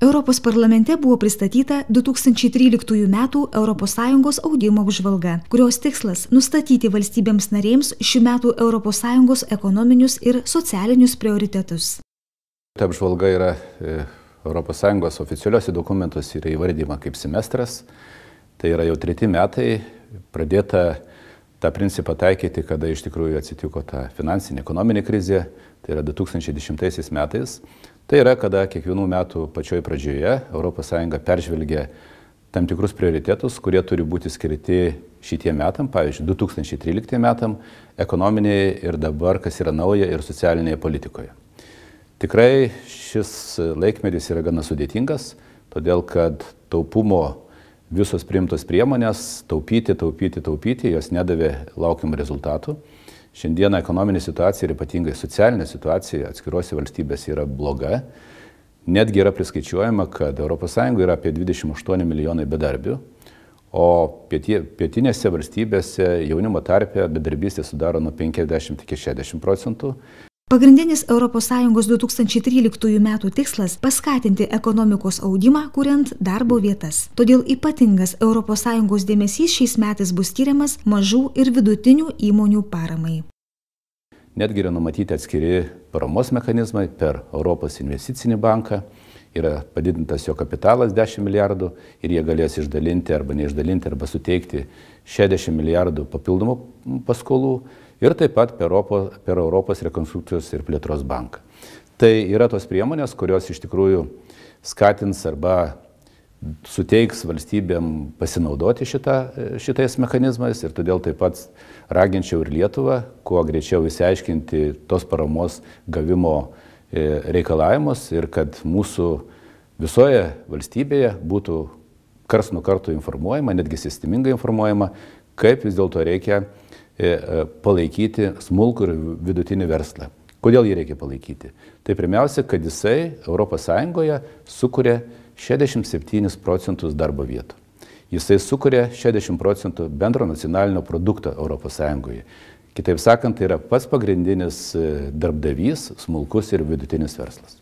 Europos parlamente buvo pristatyta 2013 m. ES augimo apžvalga, kurios tikslas nustatyti valstybėms narėms šių metų ES ekonominius ir socialinius prioritetus. Ta apžvalga yra ES oficialiuose dokumentuose yra įvardyma kaip semestras. Tai yra jau 3 metai pradėta tą principą taikyti, kada iš tikrųjų atsitiko ta finansinė ekonominė krizė, tai yra 2010 metais. Tai yra, kada kiekvienų metų pačioj pradžioje ES peržvelgia tam tikrus prioritetus, kurie turi būti skirti šitie metam, pavyzdžiui, 2013 metam, ekonominėje ir dabar, kas yra nauja, ir socialinėje politikoje. Tikrai šis laikmetis yra gana sudėtingas, todėl kad taupumo visos priimtos priemonės, taupyti, jos nedavė laukiamų rezultatų. Šiandieną ekonominė situacija ir ypatingai socialinė situacija atskiruose valstybėse yra bloga. Netgi yra priskaičiuojama, kad ES yra apie 28 milijonai bedarbių, o pietinėse valstybėse jaunimo tarpe bedarbystė sudaro nuo 50 iki 60%. Pagrindinis ES 2013 m. tikslas – paskatinti ekonomikos augimą, kuriant darbo vietas. Todėl ypatingas ES dėmesys šiais metais bus skiriamas mažų ir vidutinių įmonių paramai. Netgi yra numatyti atskiri paramos mechanizmai per Europos investicinį banką. Yra padidintas jo kapitalas 10 milijardų ir jie galės išdalinti arba neišdalinti arba suteikti 60 milijardų papildomų paskolų. Ir taip pat per Europos rekonstrukcijos ir plėtros banką. Tai yra tos priemonės, kurios iš tikrųjų skatins arba suteiks valstybėm pasinaudoti šitais mechanizmais ir todėl taip pat raginčiau ir Lietuvą, kuo greičiau išsiaiškinti tos paramos gavimo reikalavimus ir kad mūsų visoje valstybėje būtų karts nuo karto informuojama, netgi sistemingai informuojama, kaip vis dėlto reikia palaikyti smulkų ir vidutinį verslą. Kodėl jį reikia palaikyti? Tai pirmiausia, kad jisai ES sukuria 67% darbo vietų. Jisai sukuria 60% bendro nacionalinio produkto ES. Kitaip sakant, tai yra pats pagrindinis darbdavys, smulkus ir vidutinis verslas.